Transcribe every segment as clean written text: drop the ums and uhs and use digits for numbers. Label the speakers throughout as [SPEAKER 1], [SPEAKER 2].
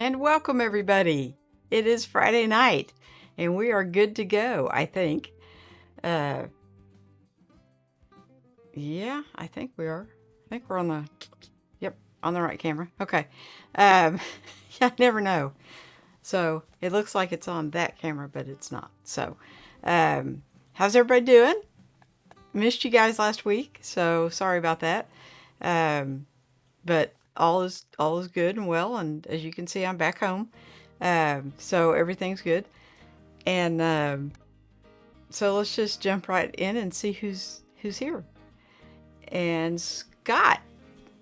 [SPEAKER 1] And welcome everybody. It is Friday night and we are good to go, I think. Uh yeah, I think we are. I think we're on the on the right camera. Okay. Yeah, I never know. So, it looks like it's on that camera, but it's not. So, how's everybody doing? Missed you guys last week, so sorry about that. But all is good and well, and as you can see, I'm back home. So everything's good. And so let's just jump right in and see who's here. And Scott,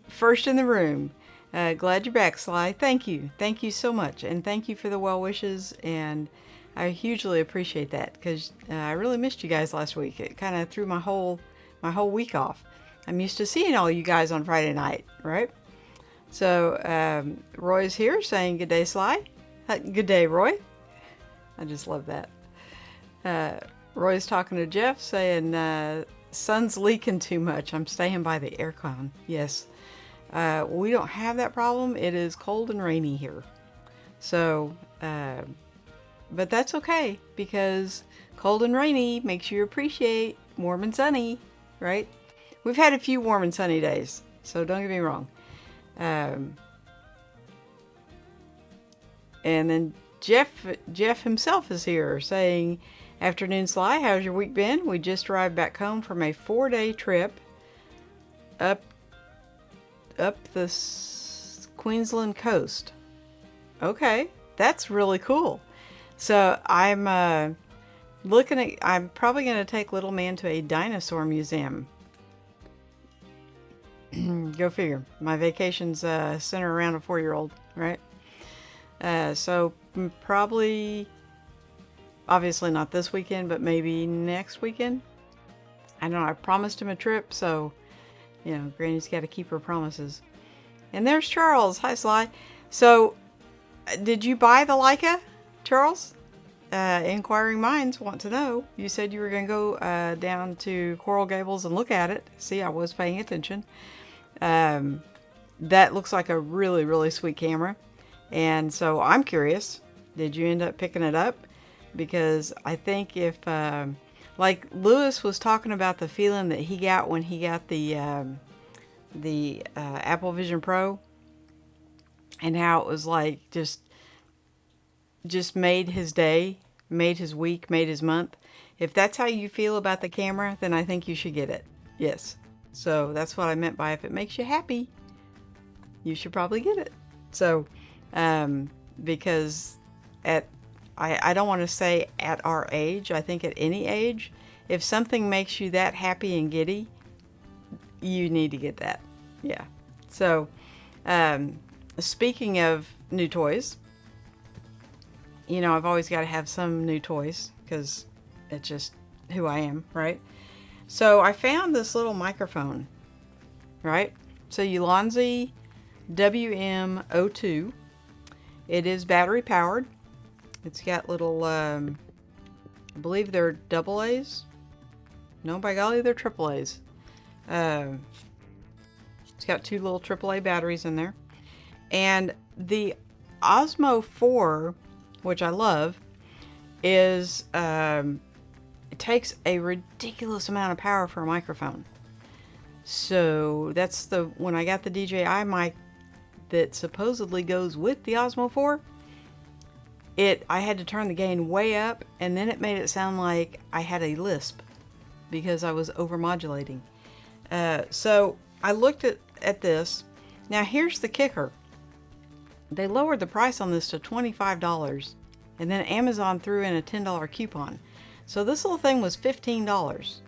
[SPEAKER 1] first in the room. Glad you're back, Sly. Thank you so much, and thank you for the well wishes. And I hugely appreciate that because I really missed you guys last week. It kind of threw my whole week off. I'm used to seeing all you guys on Friday night, right? So Roy's here saying good day, Sly. Good day, Roy. I just love that. Roy's talking to Jeff saying, sun's leaking too much. I'm staying by the aircon. Yes. We don't have that problem. It is cold and rainy here. So, but that's okay because cold and rainy makes you appreciate warm and sunny, right? We've had a few warm and sunny days, so don't get me wrong. And then Jeff himself is here saying, afternoon Sly, how's your week been? We just arrived back home from a 4-day trip up the Queensland coast. Okay, that's really cool. So I'm I'm probably going to take little man to a dinosaur museum. Go figure. My vacation's centered around a 4-year-old, right? So probably, obviously not this weekend, but maybe next weekend. I know I promised him a trip, so, you know, Granny's got to keep her promises. And there's Charles. Hi, Sly. So, did you buy the Leica, Charles? Inquiring minds want to know. You said you were going to go down to Coral Gables and look at it. See, I was paying attention. That looks like a really, really sweet camera. And so I'm curious, did you end up picking it up? Because I think if, like Lewis was talking about the feeling that he got when he got the Apple Vision Pro, and how it was like just made his day, made his week, made his month. If that's how you feel about the camera, then I think you should get it. Yes. So that's what I meant by if it makes you happy, you should probably get it. So, because I don't want to say at our age, I think at any age, if something makes you that happy and giddy, you need to get that. Yeah. So, speaking of new toys, you know, I've always got to have some new toys because it's just who I am, right? So I found this little microphone, right? So Ulanzi WM02. It is battery powered. It's got little, I believe they're double A's. No, by golly, they're triple A's. It's got 2 little AAA batteries in there. And the Osmo 4, which I love, is, it takes a ridiculous amount of power for a microphone. So that's when I got the DJI mic that supposedly goes with the Osmo 4, I had to turn the gain way up, and then it made it sound like I had a lisp because I was overmodulating. So I looked at this. Now here's the kicker. They lowered the price on this to $25, and then Amazon threw in a $10 coupon. So this little thing was $15,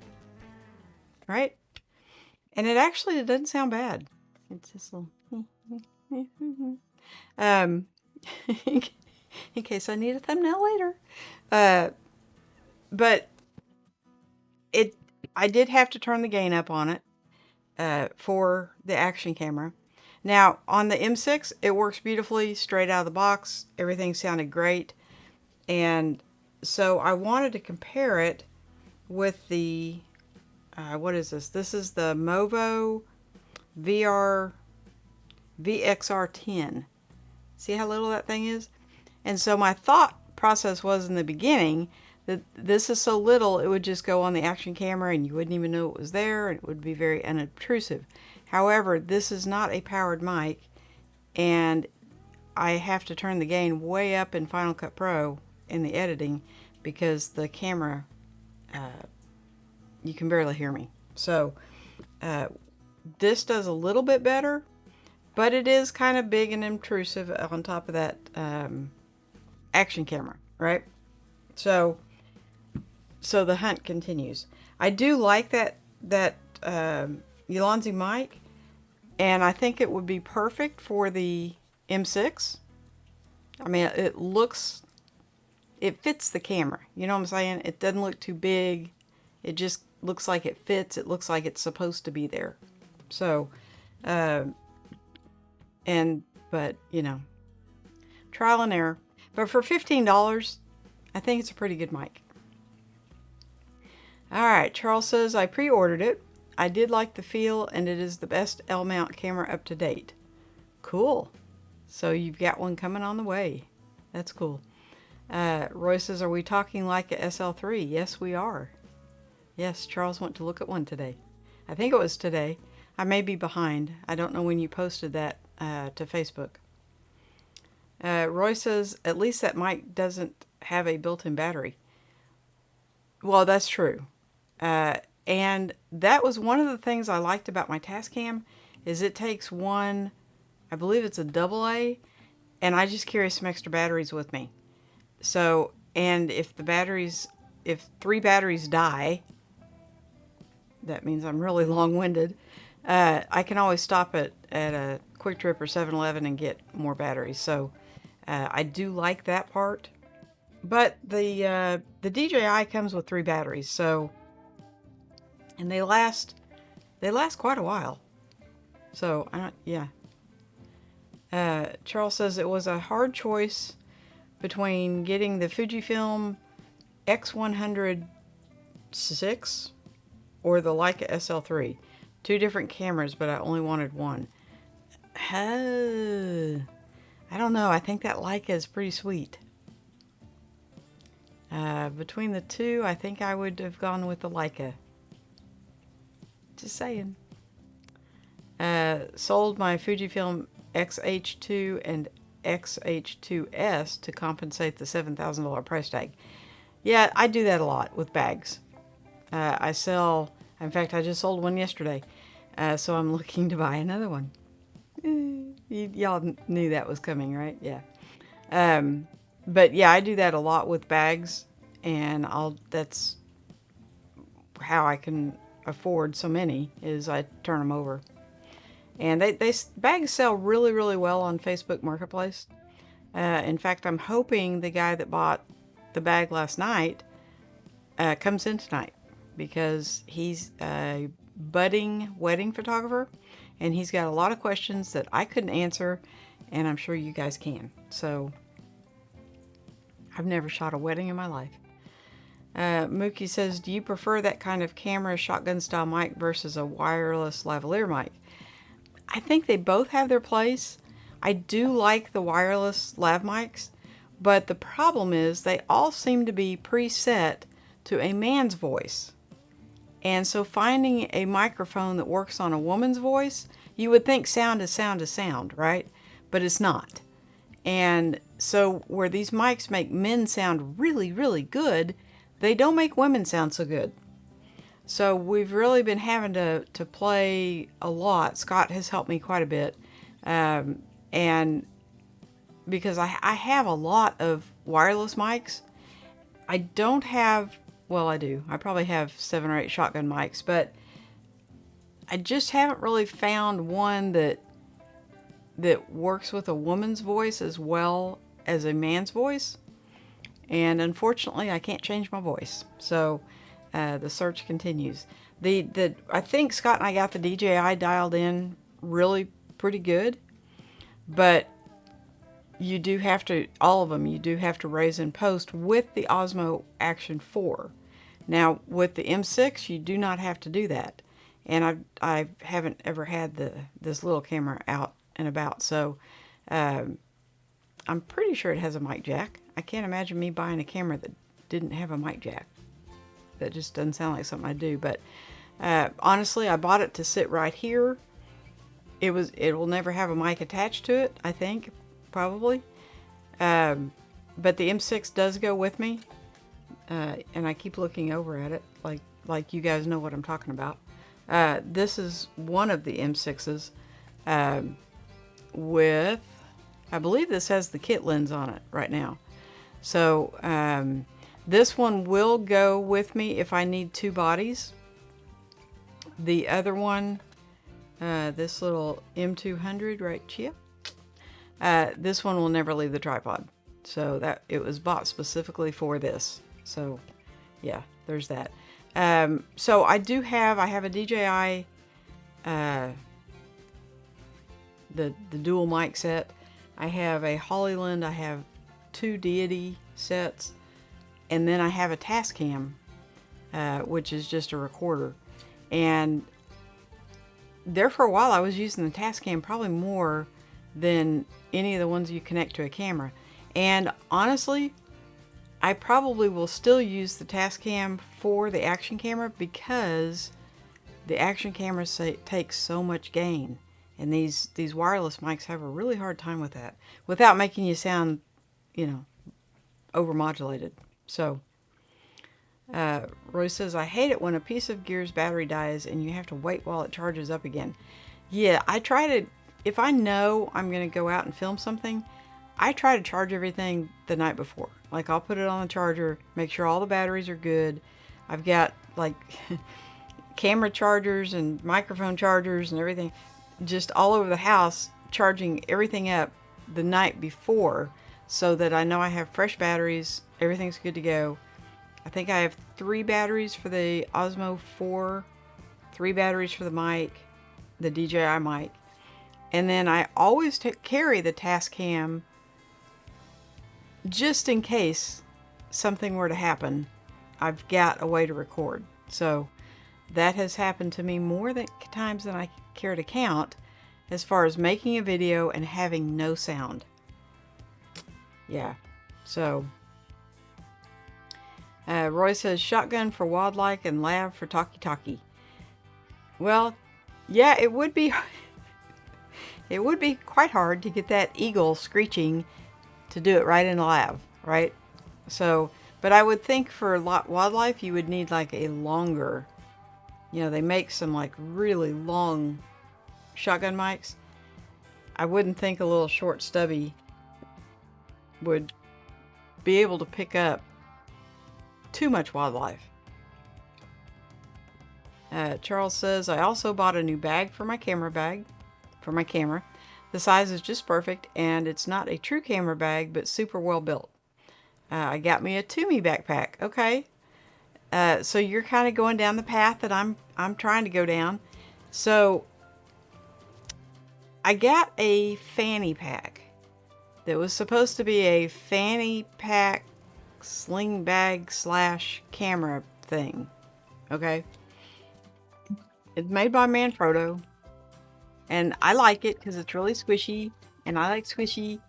[SPEAKER 1] right? And it actually doesn't sound bad. It's just a little, in case I need a thumbnail later. But I did have to turn the gain up on it for the action camera. Now on the M6, it works beautifully straight out of the box. Everything sounded great. And so I wanted to compare it with the, what is this? This is the Movo VXR10. See how little that thing is? And so my thought process was in the beginning that this is so little it would just go on the action camera and you wouldn't even know it was there and it would be very unobtrusive. However, this is not a powered mic and I have to turn the gain way up in Final Cut Pro in the editing because the camera, you can barely hear me. So this does a little bit better, but it is kind of big and intrusive on top of that action camera, right? So the hunt continues. I do like that Ulanzi mic, and I think it would be perfect for the M6. I mean, it fits the camera. You know what I'm saying? It doesn't look too big. It just looks like it fits. It looks like it's supposed to be there. So, but you know, trial and error. But for $15, I think it's a pretty good mic. All right, Charles says, I pre-ordered it. I did like the feel, and it is the best L-mount camera up to date. Cool. So you've got one coming on the way. That's cool. Roy says, are we talking like a SL3? Yes, we are. Yes, Charles went to look at one today. I think it was today. I may be behind. I don't know when you posted that to Facebook. Roy says, at least that mic doesn't have a built-in battery. Well, that's true. And that was one of the things I liked about my Tascam, is it takes one, I believe it's a AA, and I just carry some extra batteries with me. So, and if 3 batteries die, that means I'm really long-winded, I can always stop at a Quick Trip or 7-Eleven and get more batteries. So I do like that part. But the DJI comes with 3 batteries, so, and they last quite a while. So yeah. Charles says it was a hard choice between getting the Fujifilm X100 or the Leica SL3. 2 different cameras, but I only wanted one. I don't know. I think that Leica is pretty sweet. Between the 2, I think I would have gone with the Leica. Just saying. Sold my Fujifilm XH2 and XH2S to compensate the $7,000 price tag. Yeah, I do that a lot with bags. I sell, in fact, I just sold one yesterday. So I'm looking to buy another one. Y'all knew that was coming, right? Yeah. But yeah, I do that a lot with bags, and that's how I can afford so many, is I turn them over. And bags sell really, really well on Facebook Marketplace. In fact, I'm hoping the guy that bought the bag last night comes in tonight, because he's a budding wedding photographer, and he's got a lot of questions that I couldn't answer, and I'm sure you guys can. So I've never shot a wedding in my life. Mookie says, do you prefer that kind of camera shotgun style mic versus a wireless lavalier mic? I think they both have their place. I do like the wireless lav mics, but the problem is they all seem to be preset to a man's voice. And so finding a microphone that works on a woman's voice, you would think sound is sound is sound, right? But it's not. And so where these mics make men sound really, really good, they don't make women sound so good. So we've really been having to play a lot. Scott has helped me quite a bit. And because I have a lot of wireless mics, I don't have, well, I do. I probably have 7 or 8 shotgun mics, but I just haven't really found one that works with a woman's voice as well as a man's voice. And unfortunately, I can't change my voice. So the search continues. I think Scott and I got the DJI dialed in really pretty good, but you do have to, all of them, you do have to raise and post with the Osmo Action 4. Now, with the M6, you do not have to do that. And I haven't ever had this little camera out and about. So I'm pretty sure it has a mic jack. I can't imagine me buying a camera that didn't have a mic jack. That just doesn't sound like something I do. But honestly, I bought it to sit right here. It will never have a mic attached to it, I think, probably. But the M6 does go with me, and I keep looking over at it like you guys know what I'm talking about. This is one of the M6s with, I believe this has the kit lens on it right now. So this one will go with me if I need two bodies. The other one, this little M200 right here, this one will never leave the tripod. So that it was bought specifically for this. So yeah, there's that. So I have a DJI, the dual mic set. I have a Hollyland. I have two Deity sets, and then I have a Tascam, which is just a recorder. And there for a while I was using the Tascam probably more than any of the ones you connect to a camera. And honestly, I probably will still use the Tascam for the action camera because the action camera takes so much gain. And these wireless mics have a really hard time with that without making you sound, you know, overmodulated. So Roy says, I hate it when a piece of gear's battery dies and you have to wait while it charges up again. Yeah, I try to, if I know I'm going to go out and film something, I try to charge everything the night before. Like I'll put it on the charger, make sure all the batteries are good. I've got like camera chargers and microphone chargers and everything just all over the house, charging everything up the night before so that I know I have fresh batteries, everything's good to go. I think I have 3 batteries for the Osmo 4, 3 batteries for the mic, the DJI mic, and then I always carry the Tascam just in case something were to happen. I've got a way to record. So that has happened to me more times than I care to count as far as making a video and having no sound. Yeah, so Roy says shotgun for wildlife and lav for talkie-talkie. Well, yeah, it would be quite hard to get that eagle screeching to do it right in a lav, right? So, but I would think for wildlife you would need like a longer, you know, they make some like really long shotgun mics. I wouldn't think a little short stubby would be able to pick up too much wildlife. Charles says, I also bought a new bag for my camera The size is just perfect, and it's not a true camera bag, but super well built. I got me a Toomey backpack. Okay. So you're kind of going down the path that I'm trying to go down. So I got a fanny pack that was supposed to be a fanny pack sling bag / camera thing. Okay. It's made by Manfrotto, and I like it because it's really squishy, and I like squishy.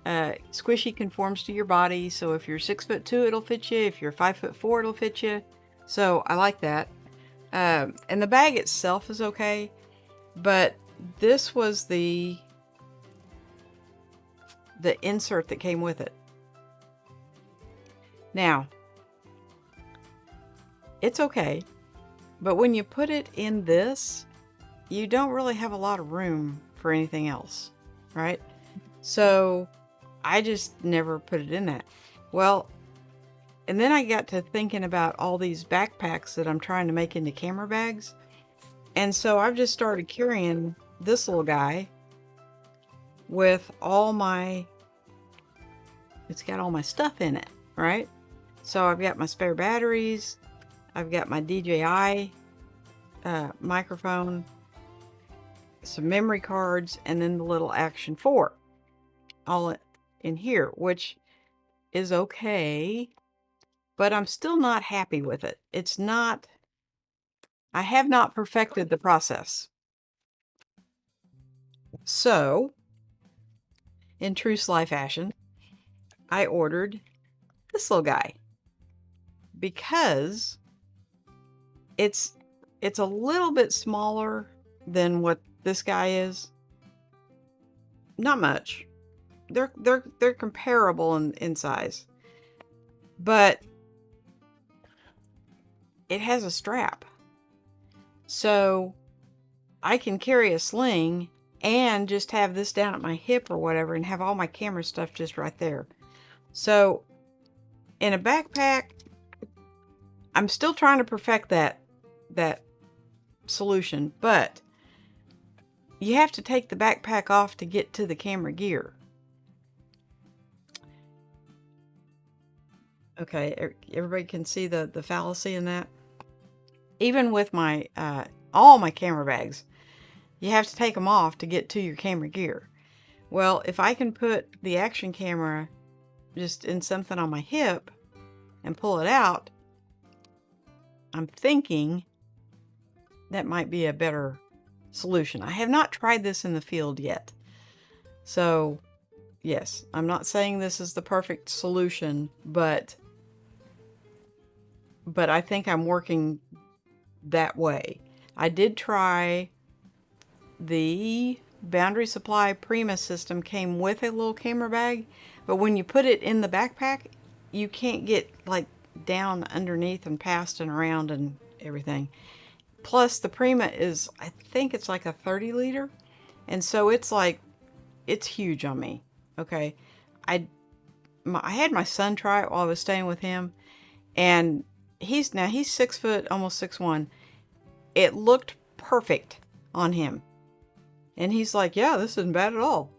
[SPEAKER 1] Squishy conforms to your body, so if you're 6'2", it'll fit you. If you're 5'4", it'll fit you. So I like that. And the bag itself is okay, but this was the insert that came with it. Now, it's okay, but when you put it in this, you don't really have a lot of room for anything else, right? So I just never put it in that. Well, and then I got to thinking about all these backpacks that I'm trying to make into camera bags. And so I've just started carrying this little guy with it's got all my stuff in it, right? So I've got my spare batteries, I've got my DJI microphone, some memory cards, and then the little Action 4 all in here, which is okay, but I'm still not happy with it. It's not, I have not perfected the process. So in true Sly fashion, I ordered this little guy because it's a little bit smaller than what this guy is. Not much. They're comparable in size, but it has a strap, so I can carry a sling and just have this down at my hip or whatever and have all my camera stuff just right there. So in a backpack, I'm still trying to perfect that solution, but you have to take the backpack off to get to the camera gear. Okay, everybody can see the fallacy in that. Even with my all my camera bags, you have to take them off to get to your camera gear. Well, if I can put the action camera just in something on my hip and pull it out, I'm thinking that might be a better solution. I have not tried this in the field yet. So, yes, I'm not saying this is the perfect solution, but I think I'm working that way. I did try the Boundary Supply Prima system, came with a little camera bag, but when you put it in the backpack, you can't get like down underneath and past and around and everything. Plus the Prima is, I think it's like a 30 liter, and so it's like, it's huge on me. Okay, I had my son try it while I was staying with him, and he's 6 foot, almost 6'1". It looked perfect on him. And he's like, yeah, this isn't bad at all.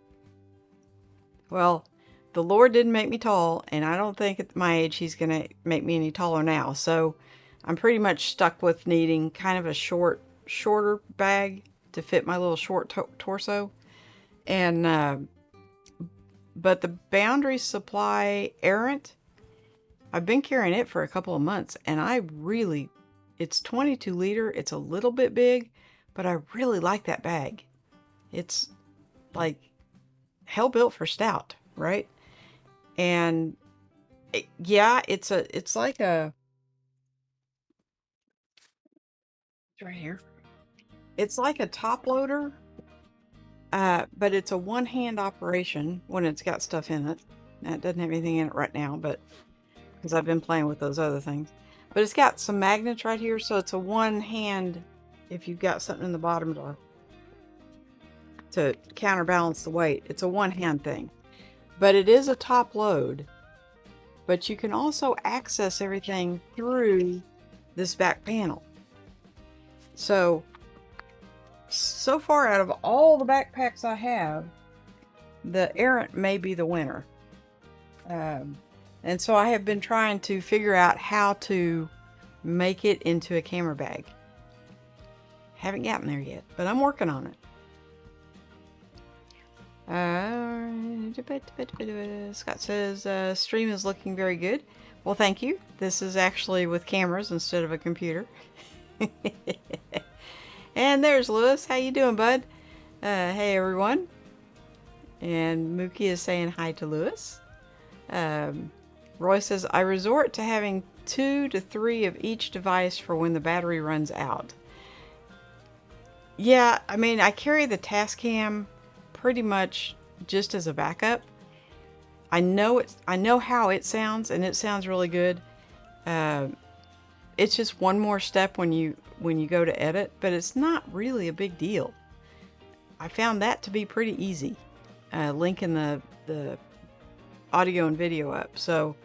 [SPEAKER 1] Well, the Lord didn't make me tall, and I don't think at my age he's going to make me any taller now. So I'm pretty much stuck with needing kind of a shorter bag to fit my little short torso. And, but the Boundary Supply Errant, I've been carrying it for a couple of months, and it's 22 liter. It's a little bit big, but I really like that bag. It's like hell built for stout, right? And it's like a, right here. It's like a top loader, but it's a one-hand operation when it's got stuff in it. Now, it doesn't have anything in it right now, but because I've been playing with those other things. But it's got some magnets right here, so it's a one-hand if you've got something in the bottom to counterbalance the weight. It's a one-hand thing. But it is a top load. But you can also access everything through this back panel. So far out of all the backpacks I have, the Errant may be the winner. And so I have been trying to figure out how to make it into a camera bag. Haven't gotten there yet, but I'm working on it. Scott says, stream is looking very good. Well, thank you. This is actually with cameras instead of a computer. And there's Lewis. How you doing, bud? Hey, everyone. And Mookie is saying hi to Lewis. Roy says, I resort to having 2 to 3 of each device for when the battery runs out. Yeah, I mean, I carry the Tascam pretty much just as a backup. I know how it sounds, and it sounds really good. It's just one more step when you go to edit, but it's not really a big deal. I found that to be pretty easy, linking the audio and video up. So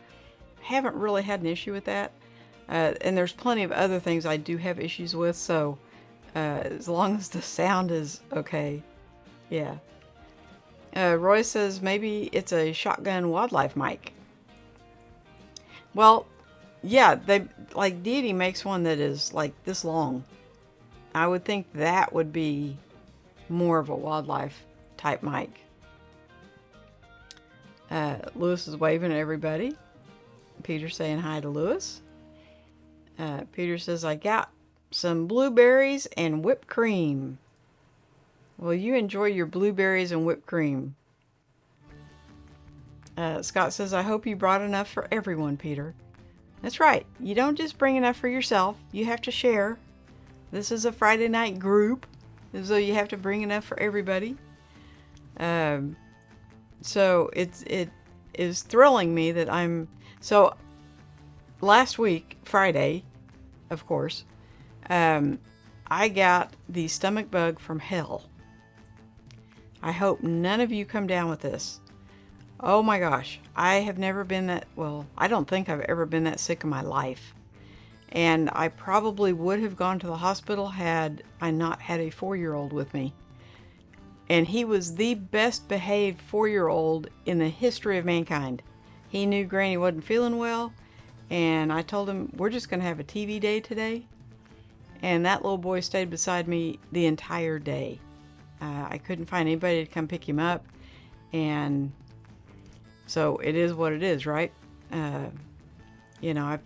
[SPEAKER 1] haven't really had an issue with that. And there's plenty of other things I do have issues with. So as long as the sound is okay. Yeah. Roy says maybe it's a shotgun wildlife mic. Well, yeah, Deity makes one that is like this long. I would think that would be more of a wildlife type mic. Lewis is waving at everybody. Peter saying hi to Lewis. Peter says, I got some blueberries and whipped cream. Well, you enjoy your blueberries and whipped cream. Scott says, I hope you brought enough for everyone, Peter. That's right. You don't just bring enough for yourself. You have to share. This is a Friday night group, so you have to bring enough for everybody. So it is thrilling me that so last week, Friday, of course, I got the stomach bug from hell. I hope none of you come down with this. Oh my gosh, I have never been that, well, I don't think I've ever been that sick in my life. And I probably would have gone to the hospital had I not had a 4-year-old with me. And he was the best behaved 4-year-old in the history of mankind. He knew Granny wasn't feeling well, and I told him, we're just going to have a TV day today. And that little boy stayed beside me the entire day. I couldn't find anybody to come pick him up, and so it is what it is, right? You know,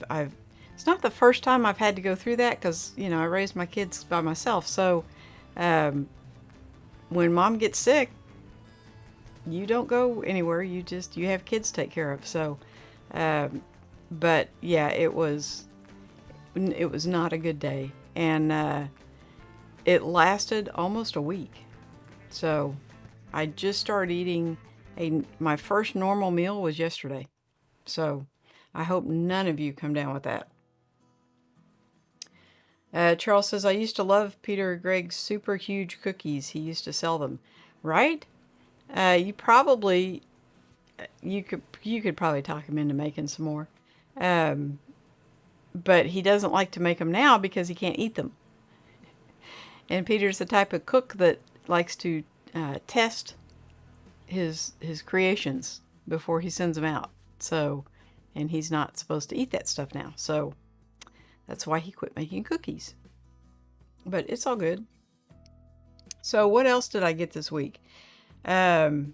[SPEAKER 1] it's not the first time I've had to go through that, because, you know, I raised my kids by myself. So when mom gets sick, you don't go anywhere. You have kids to take care of. So, but yeah, it was not a good day. And it lasted almost a week. So I just started eating my first normal meal was yesterday. So I hope none of you come down with that. Charles says, I used to love Peter Gregg's super huge cookies. He used to sell them. Right? You could probably talk him into making some more. But he doesn't like to make them now because he can't eat them. And Peter's the type of cook that likes to test his creations before he sends them out. So, and he's not supposed to eat that stuff now. So that's why he quit making cookies. But it's all good. So what else did I get this week? Oh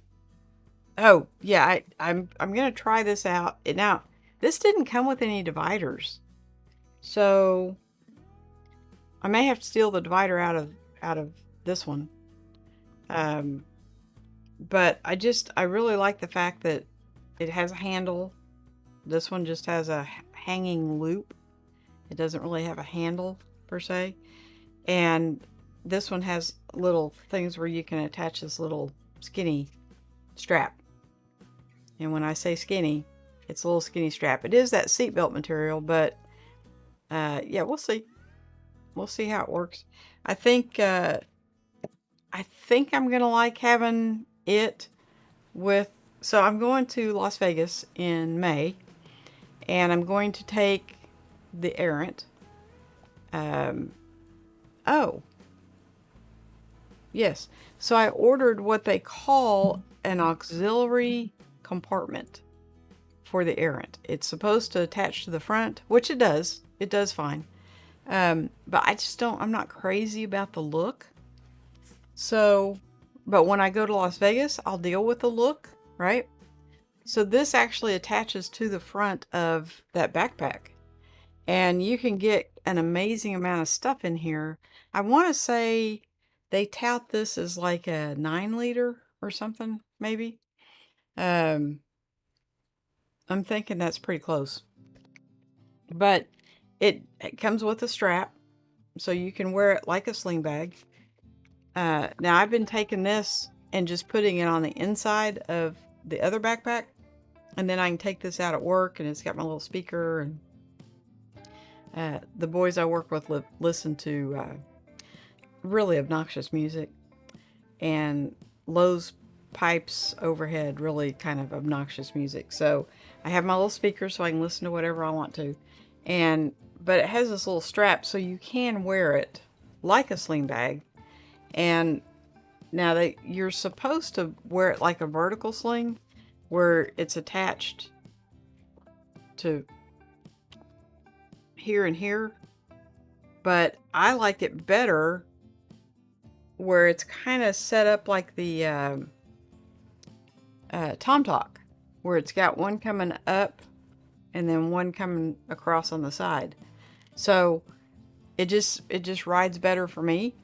[SPEAKER 1] yeah, I'm gonna try this out. Now, this didn't come with any dividers, so I may have to steal the divider out of this one. But I really like the fact that it has a handle. This one just has a hanging loop. It doesn't really have a handle per se. And this one has little things where you can attach this little skinny strap. And when I say skinny, it's a little skinny strap. It is that seatbelt material, but yeah, we'll see. We'll see how it works. I think I'm gonna like having it with. So I'm going to Las Vegas in May, and I'm going to take the Errant. Oh, yes. So I ordered what they call an auxiliary compartment for the Errant. It's supposed to attach to the front, which it does. It does fine. But I'm not crazy about the look. So, but when I go to Las Vegas, I'll deal with the look, right? So this actually attaches to the front of that backpack. And you can get an amazing amount of stuff in here. I want to say they tout this as like a 9-liter or something, maybe. I'm thinking that's pretty close. But it comes with a strap, so you can wear it like a sling bag. Now I've been taking this and just putting it on the inside of the other backpack, and then I can take this out at work, and it's got my little speaker, and the boys I work with listen to really obnoxious music, and Lowe's pipes overhead, really kind of obnoxious music. So I have my little speaker so I can listen to whatever I want to. But it has this little strap so you can wear it like a sling bag. And now you're supposed to wear it like a vertical sling where it's attached to here and here. But I like it better where it's kind of set up like the Tom Talk, where it's got one coming up and then one coming across on the side. So it just rides better for me.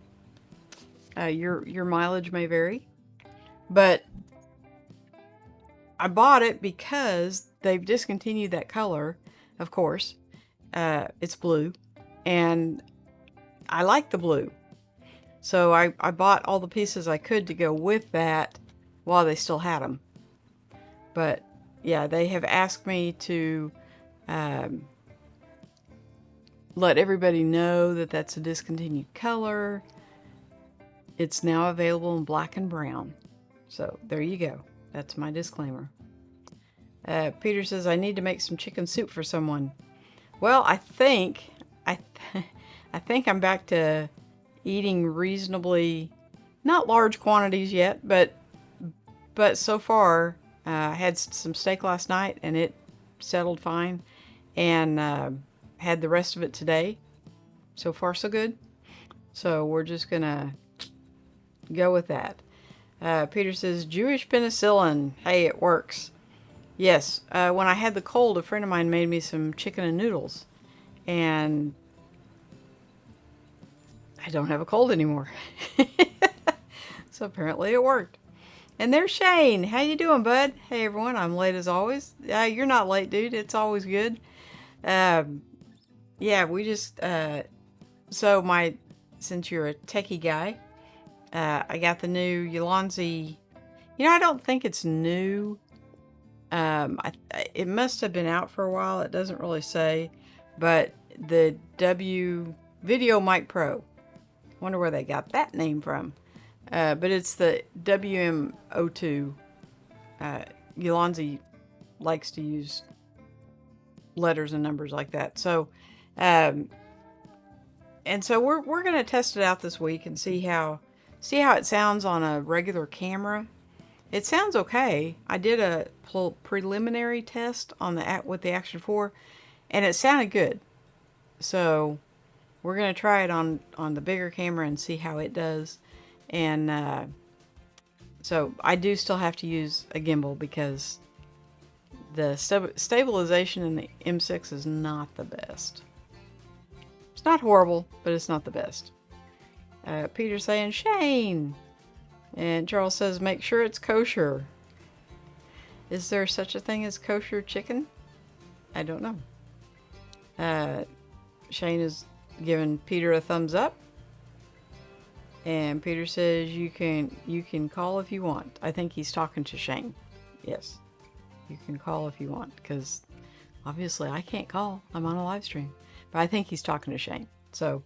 [SPEAKER 1] Your mileage may vary, but I bought it because they've discontinued that color, of course. It's blue, and I like the blue. So I bought all the pieces I could to go with that while they still had them. But yeah, they have asked me to let everybody know that that's a discontinued color. It's now available in black and brown. So there you go. That's my disclaimer. Peter says, I need to make some chicken soup for someone. Well, I think I'm back to eating reasonably, not large quantities yet, but so far, I had some steak last night and it settled fine, and had the rest of it today. So far, so good. So we're just gonna go with that. Peter says, Jewish penicillin. Hey, it works. Yes, when I had the cold, a friend of mine made me some chicken and noodles, and I don't have a cold anymore. So apparently it worked. And there's Shane. How you doing, bud? Hey, everyone. I'm late as always. You're not late, dude. It's always good. Yeah, we just... since you're a techie guy, I got the new Ulanzi... You know, I don't think it's new. It must have been out for a while. It doesn't really say. But the W Video Mic Pro. Wonder where they got that name from. But it's the WM02. Ulanzi likes to use letters and numbers like that. So, and so we're gonna test it out this week and see how it sounds on a regular camera. It sounds okay. I did a preliminary test on with the Action 4, and it sounded good. So we're gonna try it on the bigger camera and see how it does. And so I do still have to use a gimbal because the stabilization in the M6 is not the best. It's not horrible, but it's not the best. Peter's saying, Shane! And Charles says, make sure it's kosher. Is there such a thing as kosher chicken? I don't know. Shane is giving Peter a thumbs up. And Peter says, you can call if you want. I think he's talking to Shane. Yes. You can call if you want, because obviously I can't call. I'm on a live stream. But I think he's talking to Shane. So,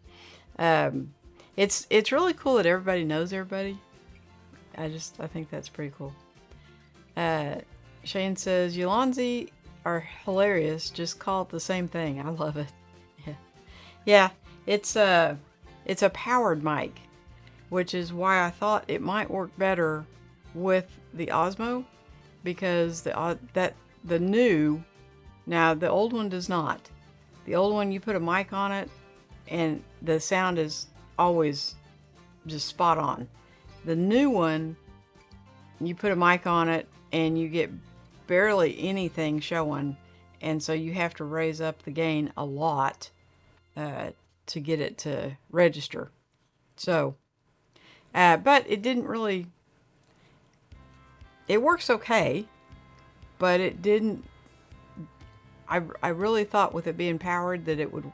[SPEAKER 1] it's really cool that everybody knows everybody. I think that's pretty cool. Shane says, Ulanzi are hilarious. Just call it the same thing. I love it. Yeah. Yeah, it's a powered mic, which is why I thought it might work better with the Osmo, because the new, now the old one does not. The old one, you put a mic on it and the sound is always just spot on. The new one, you put a mic on it and you get barely anything showing, and so you have to raise up the gain a lot to get it to register. So, but it didn't really, it works okay, but it didn't, I really thought with it being powered that it would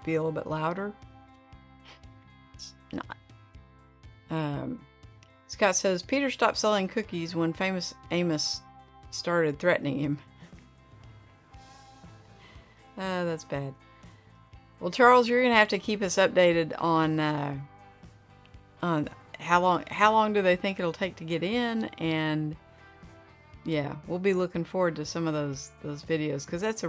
[SPEAKER 1] be a little bit louder. It's not. Scott says, Peter stopped selling cookies when famous Amos started threatening him. That's bad. Well, Charles, you're going to have to keep us updated on how long do they think it'll take to get in, and yeah, we'll be looking forward to some of those videos, because that's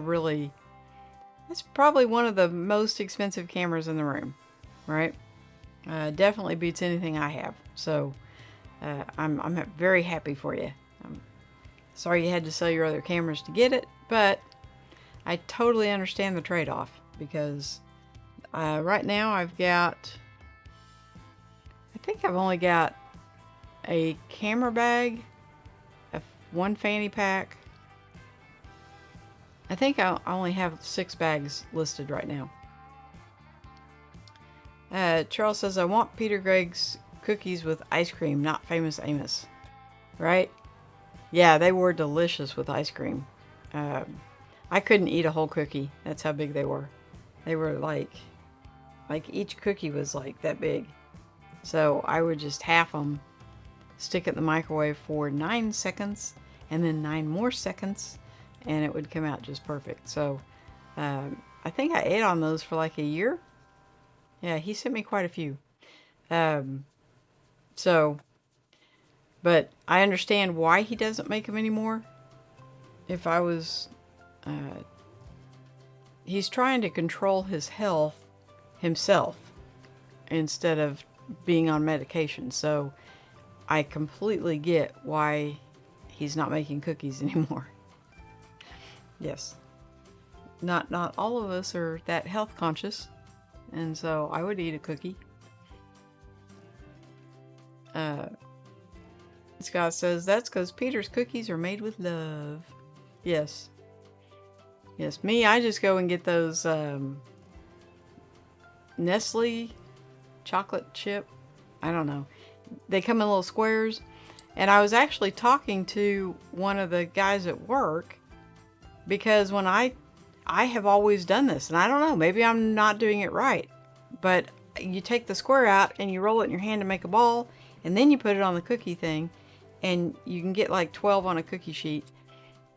[SPEAKER 1] probably one of the most expensive cameras in the room, right? Definitely beats anything I have. So I'm very happy for you. I'm sorry you had to sell your other cameras to get it, but I totally understand the trade-off, because right now I think I've only got a camera bag, one fanny pack. I think I only have 6 bags listed right now. Charles says, I want Peter Gregg's cookies with ice cream, not famous Amos. Right? Yeah, they were delicious with ice cream. Um, I couldn't eat a whole cookie. That's how big they were. They were like each cookie was like that big. So I would just half them, stick it in the microwave for 9 seconds, and then 9 more seconds, and it would come out just perfect. So I think I ate on those for like a year. Yeah, he sent me quite a few. Um, so, but I understand why he doesn't make them anymore. If I was, uh, he's trying to control his health himself instead of being on medication. So I completely get why he's not making cookies anymore. Yes. Not all of us are that health conscious, and so I would eat a cookie. Uh, Scott says that's because Peter's cookies are made with love. Yes. Yes, me, I just go and get those Nestle chocolate chip. I don't know. They come in little squares. And I was actually talking to one of the guys at work because when I have always done this, and I don't know, maybe I'm not doing it right, but you take the square out and you roll it in your hand to make a ball, and then you put it on the cookie thing, and you can get like 12 on a cookie sheet.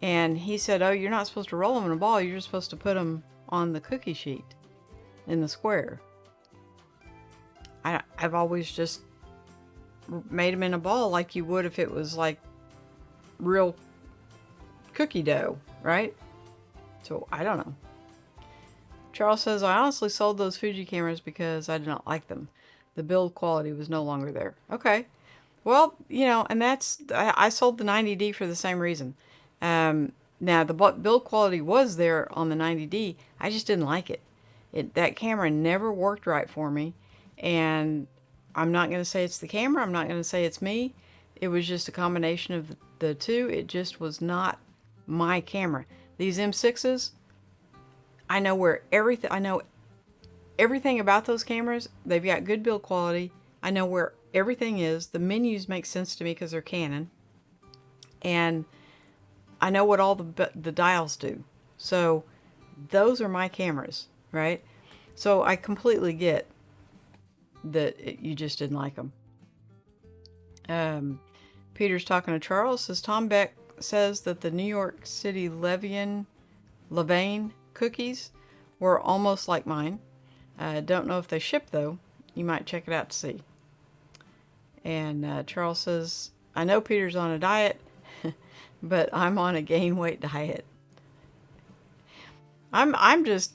[SPEAKER 1] And he said, oh, you're not supposed to roll them in a ball, you're just supposed to put them on the cookie sheet in the square. I've always just made them in a ball like you would if it was like real cookie dough, right? So I don't know. Charles says, I honestly sold those Fuji cameras because I did not like them. The build quality was no longer there. Okay. Well, you know, and I sold the 90D for the same reason. Now, the build quality was there on the 90D. I just didn't like it. That camera never worked right for me. And I'm not going to say it's the camera. I'm not going to say it's me. It was just a combination of the two. It just was not my camera. These M6s, I know everything about those cameras. They've got good build quality. I know where everything is. The menus make sense to me because they're Canon. And I know what all the dials do. So those are my cameras, right? So I completely get that you just didn't like them. Peter's talking to Charles. Says Tom Beck says that the New York City Levain cookies were almost like mine. Don't know if they ship though. You might check it out to see. And Charles says, I know Peter's on a diet, but I'm on a gain weight diet. I'm just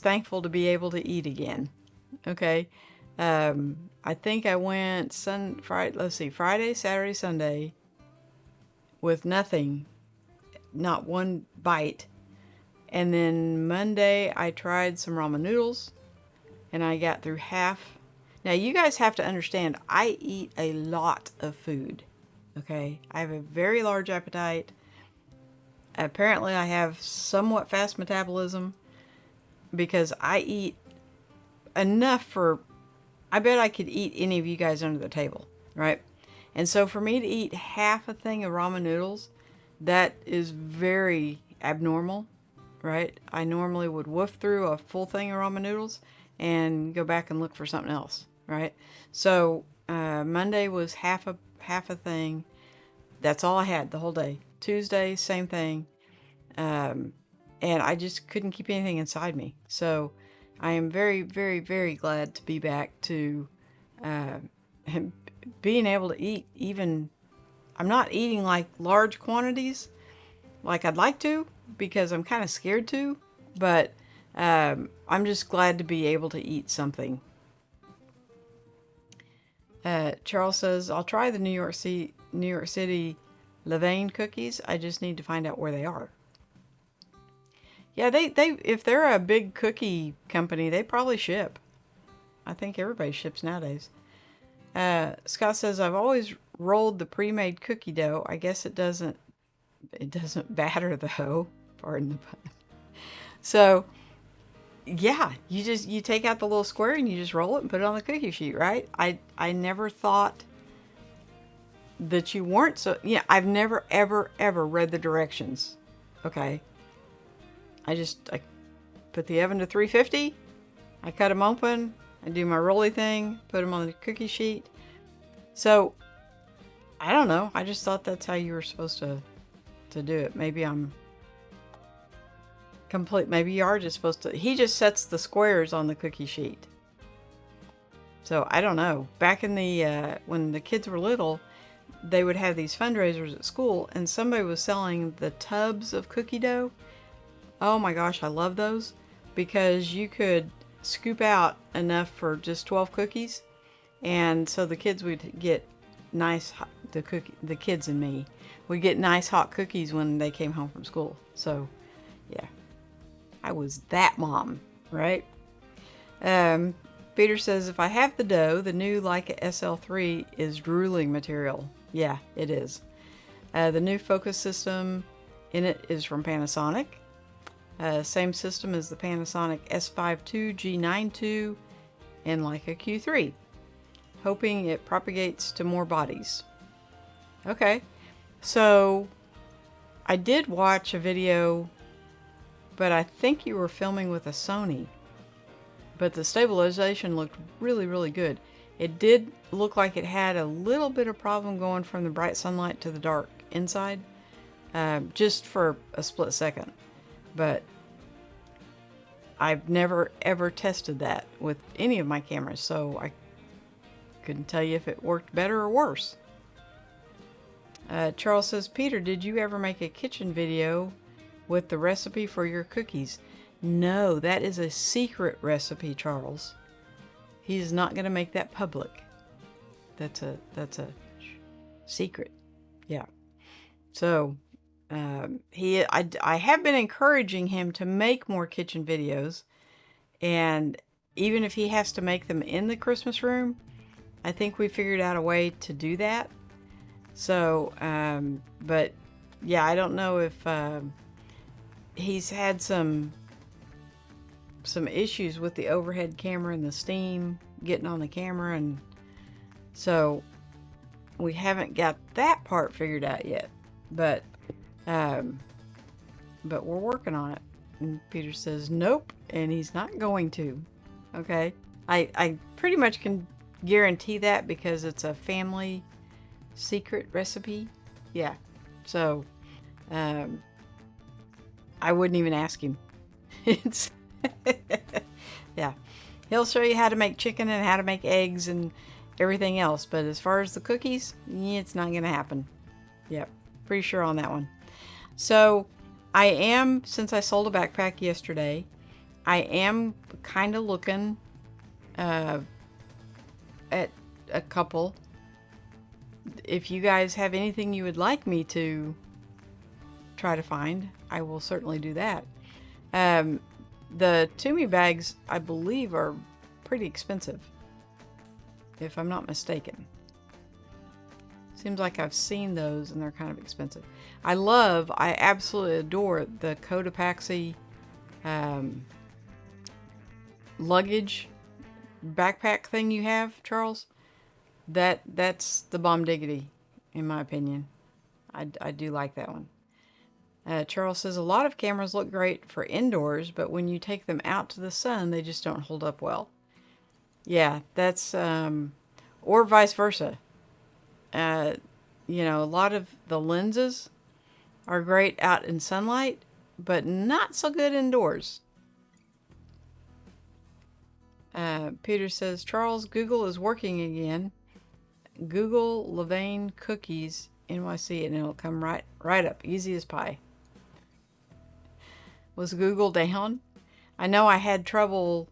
[SPEAKER 1] thankful to be able to eat again. Okay. I think I went Friday, Saturday, Sunday with nothing, not one bite. And then Monday I tried some ramen noodles and I got through half. Now you guys have to understand, I eat a lot of food. Okay. I have a very large appetite. Apparently I have somewhat fast metabolism because I eat enough for, I bet I could eat any of you guys under the table, right? And so for me to eat half a thing of ramen noodles, that is very abnormal, right? I normally would woof through a full thing of ramen noodles and go back and look for something else, right? So Monday was half a thing. That's all I had the whole day. Tuesday, same thing. And I just couldn't keep anything inside me. So I am very, very, very glad to be back to being able to eat even, I'm not eating like large quantities like I'd like to because I'm kind of scared to, but I'm just glad to be able to eat something. Charles says, I'll try the New York City Levain cookies. I just need to find out where they are. Yeah, they if they're a big cookie company, they probably ship. I think everybody ships nowadays. Scott says, I've always rolled the pre-made cookie dough. I guess it doesn't batter though. Pardon the pun. So, yeah, you take out the little square and you just roll it and put it on the cookie sheet, right? I never thought that you weren't so, yeah, I've never, ever, ever read the directions. Okay. I put the oven to 350. I cut them open. I do my rolly thing, put them on the cookie sheet. So, I don't know. I just thought that's how you were supposed to do it. Maybe I'm complete. Maybe you are just supposed to. He just sets the squares on the cookie sheet. So, I don't know. Back in the, when the kids were little, they would have these fundraisers at school, and somebody was selling the tubs of cookie dough. Oh my gosh, I love those, because you could scoop out enough for just 12 cookies, and so the kids would get nice, the kids and me would get nice hot cookies when they came home from school. So yeah, I was that mom, right? Peter says, if I have the dough, the new Leica SL3 is drooling material. Yeah, it is. The new focus system in it is from Panasonic. Same system as the Panasonic S5 II, G9 II, and Leica Q3. Hoping it propagates to more bodies. Okay, so I did watch a video, but I think you were filming with a Sony. But the stabilization looked really, really good. It did look like it had a little bit of problem going from the bright sunlight to the dark inside, just for a split second. But I've never ever tested that with any of my cameras, so I couldn't tell you if it worked better or worse. Charles says, Peter, did you ever make a kitchen video with the recipe for your cookies? No, that is a secret recipe, Charles. He's not going to make that public. That's a secret. Yeah. So, I have been encouraging him to make more kitchen videos, and even if he has to make them in the Christmas room, I think we figured out a way to do that. So, but yeah, I don't know if he's had some issues with the overhead camera and the steam getting on the camera, and so we haven't got that part figured out yet. But we're working on it. And Peter says nope, and he's not going to. Okay, I pretty much can guarantee that because it's a family secret recipe. Yeah, so I wouldn't even ask him. It's yeah, he'll show you how to make chicken and how to make eggs and everything else, but as far as the cookies, yeah, it's not gonna happen. Yep, pretty sure on that one. So I am, since I sold a backpack yesterday, I am kind of looking at a couple. If you guys have anything you would like me to try to find, I will certainly do that. The Toomey bags, I believe, are pretty expensive, if I'm not mistaken. Seems like I've seen those and they're kind of expensive. I absolutely adore the Cotopaxi luggage backpack thing you have, Charles. That's the bomb diggity, in my opinion. I do like that one. Charles says, a lot of cameras look great for indoors, but when you take them out to the sun, they just don't hold up well. Yeah, that's, or vice versa. You know, a lot of the lenses are great out in sunlight, but not so good indoors. Peter says, Charles, Google is working again. Google Levain cookies NYC and it'll come right up, easy as pie. Was Google down? I know I had trouble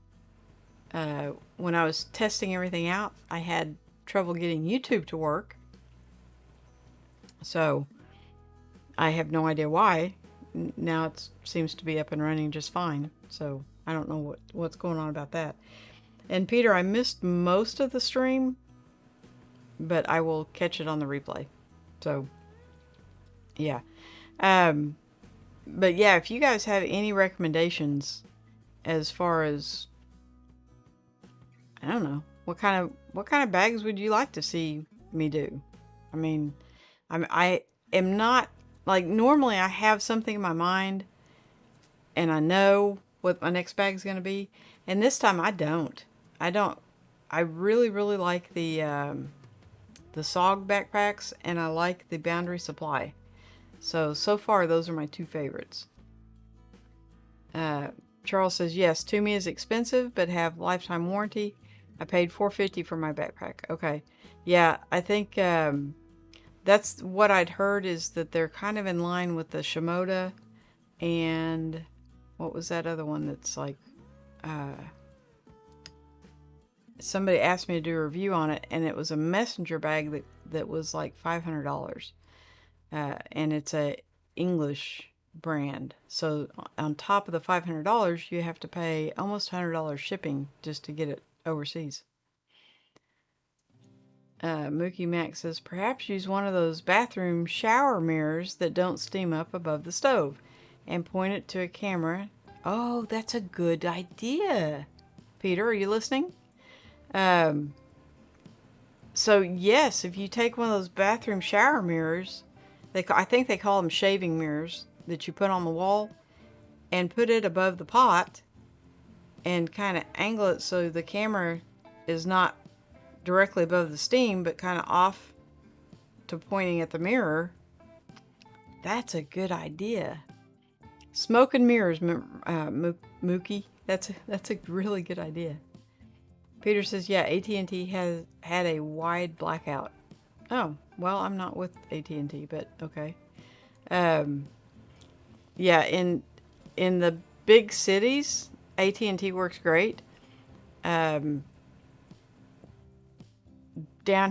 [SPEAKER 1] when I was testing everything out. I had trouble getting YouTube to work. So I have no idea why. Now it seems to be up and running just fine. So I don't know what's going on about that. And Peter, I missed most of the stream, but I will catch it on the replay. So yeah. But yeah, if you guys have any recommendations as far as, I don't know, what kind of bags would you like to see me do? I mean, I am not, like, normally I have something in my mind and I know what my next bag is going to be. And this time I don't. I don't. I really, really like the SOG backpacks, and I like the Boundary Supply. So far, those are my two favorites. Charles says, yes, Toomey is expensive, but have lifetime warranty. I paid $4.50 for my backpack. Okay. Yeah, I think that's what I'd heard, is that they're kind of in line with the Shimoda, and what was that other one that's like, somebody asked me to do a review on it, and it was a messenger bag that was like $500. And it's a English brand. So on top of the $500, you have to pay almost $100 shipping just to get it overseas. Mookie Mac says, perhaps use one of those bathroom shower mirrors that don't steam up above the stove and point it to a camera. Oh, that's a good idea. Peter, are you listening? So yes, if you take one of those bathroom shower mirrors, I think they call them shaving mirrors, that you put on the wall, and put it above the pot and kind of angle it so the camera is not directly above the steam, but kind of off to pointing at the mirror. That's a good idea. Smoke and mirrors, Mookie. That's a really good idea. Peter says, yeah, AT&T has had a wide blackout. Oh, well, I'm not with AT&T, but okay. Yeah, in the big cities, AT&T works great. Down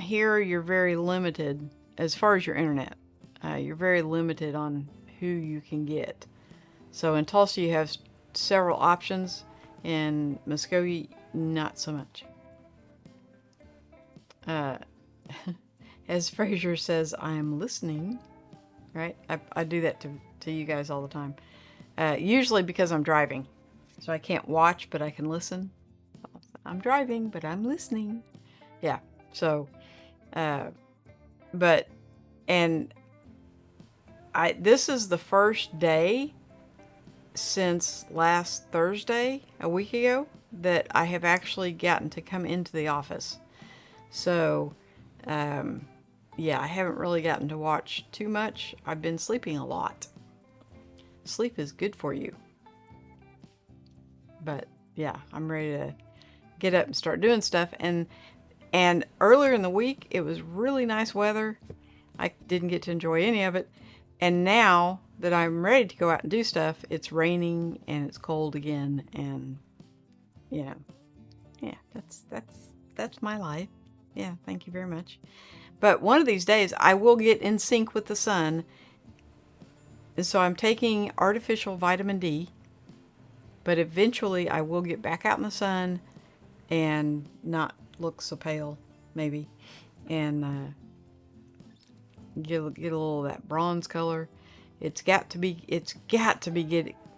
[SPEAKER 1] here, you're very limited as far as your internet. You're very limited on who you can get. So in Tulsa, you have several options. In Muskogee, not so much. As Fraser says, I am listening. Right? I do that to you guys all the time. Usually because I'm driving. So I can't watch, but I can listen. I'm driving, but I'm listening. Yeah. So, this is the first day since last Thursday, a week ago, that I have actually gotten to come into the office. So, yeah, I haven't really gotten to watch too much. I've been sleeping a lot. Sleep is good for you. But yeah, I'm ready to get up and start doing stuff. And earlier in the week, it was really nice weather. I didn't get to enjoy any of it. And now that I'm ready to go out and do stuff, it's raining and it's cold again. And yeah, that's my life. Yeah, thank you very much. But one of these days, I will get in sync with the sun. And so I'm taking artificial vitamin D. But eventually, I will get back out in the sun and not look so pale, maybe. And get a little of that bronze color. It's got to be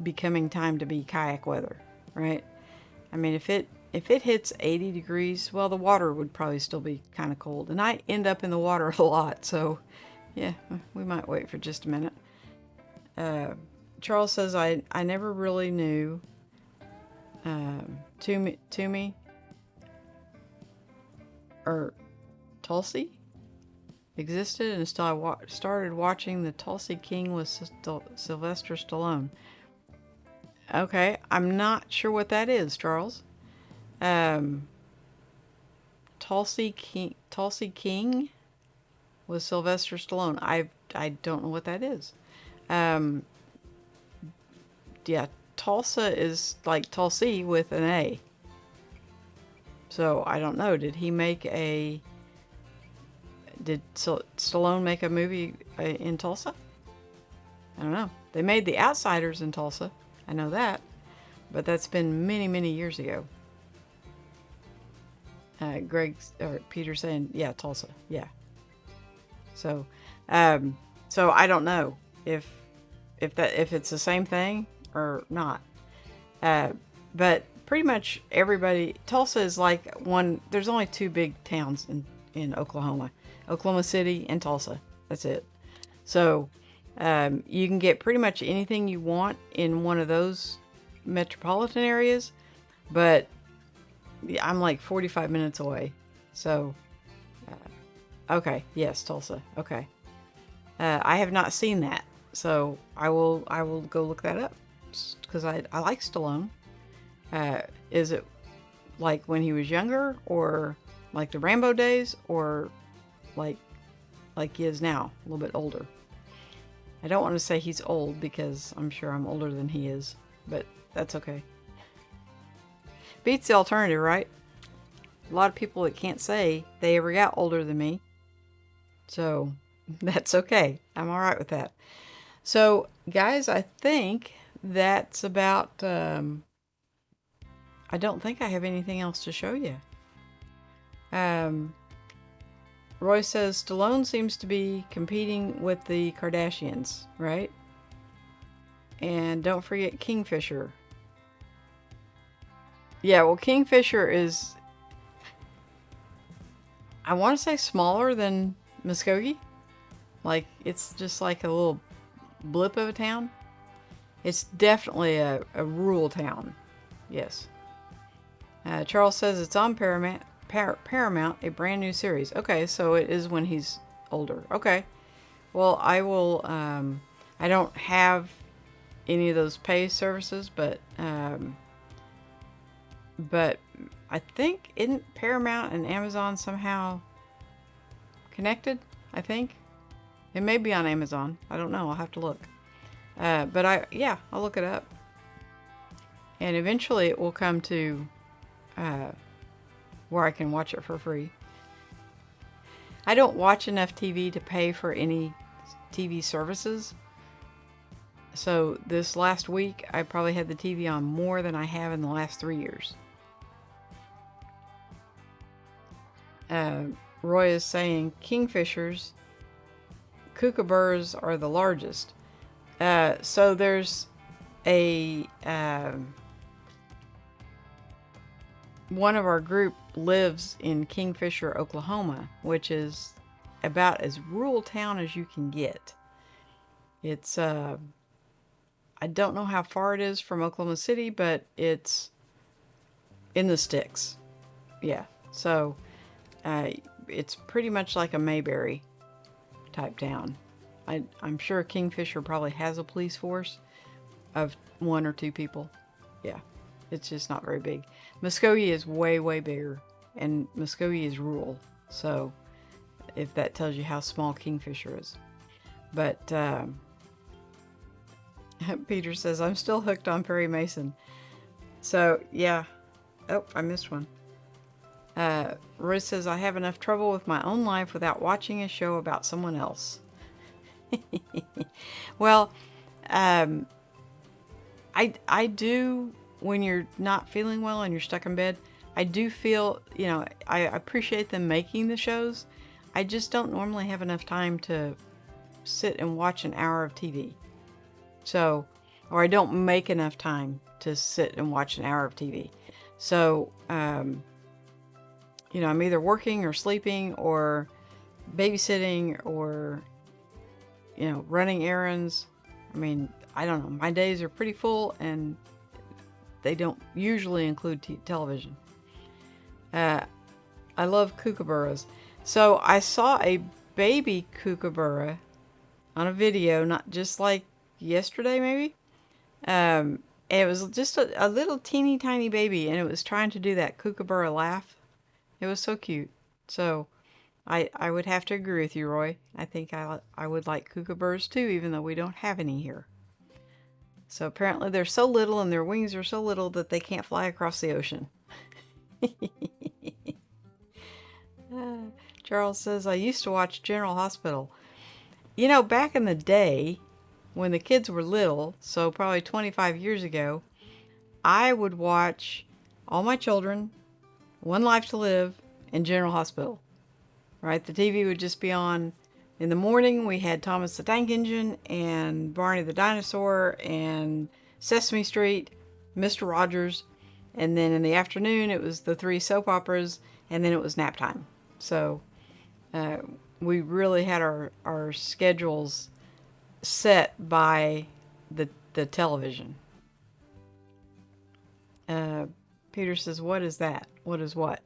[SPEAKER 1] becoming time to be kayak weather, right? I mean, if it hits 80 degrees, well, the water would probably still be kind of cold. And I end up in the water a lot, so yeah, we might wait for just a minute. Charles says, I never really knew Toomey or Tulsi existed until I started watching The Tulsi King with Sylvester Stallone. Okay, I'm not sure what that is, Charles. Tulsi King with Sylvester Stallone. I don't know what that is. Yeah, Tulsa is like Tulsi with an A. So I don't know. Did Stallone make a movie in Tulsa? I don't know. They made The Outsiders in Tulsa. I know that. But that's been many, many years ago. Peter saying, yeah, Tulsa. Yeah. So I don't know if it's the same thing or not. But pretty much everybody, Tulsa is like there's only two big towns in Oklahoma. Oklahoma City and Tulsa. That's it. So you can get pretty much anything you want in one of those metropolitan areas, but I'm like 45 minutes away. So, okay, yes, Tulsa. Okay, I have not seen that, so I will go look that up because I like Stallone. Is it like when he was younger, or like the Rambo days, or like he is now, a little bit older? I don't want to say he's old because I'm sure I'm older than he is, but that's okay. Beats the alternative, right? A lot of people that can't say they ever got older than me. So that's okay. I'm all right with that. So, guys, I think that's about... I don't think I have anything else to show you. Roy says Stallone seems to be competing with the Kardashians, right? And don't forget Kingfisher. Yeah, well, Kingfisher is, I want to say, smaller than Muskogee. Like, it's just like a little blip of a town. It's definitely a rural town. Yes. Charles says it's on Paramount, a brand new series. Okay, so it is when he's older. Okay. Well, I will, I don't have any of those pay services, but I think isn't Paramount and Amazon somehow connected? I think it may be on Amazon. I don't know. I'll have to look. But I'll look it up, and eventually it will come to where I can watch it for free. I don't watch enough TV to pay for any TV services. So this last week, I probably had the TV on more than I have in the last 3 years. Roy is saying kingfishers, kookaburras are the largest. So there's a one of our group lives in Kingfisher, Oklahoma, which is about as rural town as you can get. It's I don't know how far it is from Oklahoma City, but it's in the sticks. Yeah, so it's pretty much like a Mayberry type town. I'm sure Kingfisher probably has a police force of 1 or 2 people. Yeah, it's just not very big. Muskogee is way, way bigger, and Muskogee is rural. So if that tells you how small Kingfisher is. But Peter says, I'm still hooked on Perry Mason. So, yeah. Oh, I missed one. Roy says, I have enough trouble with my own life without watching a show about someone else. Well, I do, when you're not feeling well and you're stuck in bed, I do feel, I appreciate them making the shows. I just don't normally have enough time to sit and watch an hour of TV. So, or I don't make enough time to sit and watch an hour of TV. So, I'm either working or sleeping or babysitting or, running errands. I mean, I don't know. My days are pretty full and they don't usually include television. I love kookaburras. So I saw a baby kookaburra on a video, not just like yesterday maybe. And it was just a little teeny tiny baby, and it was trying to do that kookaburra laugh. It was so cute. So I would have to agree with you, Roy. I think I would like kookaburras too, even though we don't have any here. So apparently they're so little and their wings are so little that they can't fly across the ocean. Charles says, I used to watch General Hospital. Back in the day, when the kids were little, so probably 25 years ago, I would watch All My Children, One Life to Live, and General Hospital. Right? The TV would just be on. In the morning, we had Thomas the Tank Engine and Barney the Dinosaur and Sesame Street, Mr. Rogers. And then in the afternoon, it was the 3 soap operas, and then it was nap time. So Uh, we really had our schedules set by the television. Uh, Peter says, "What is that? What is what?"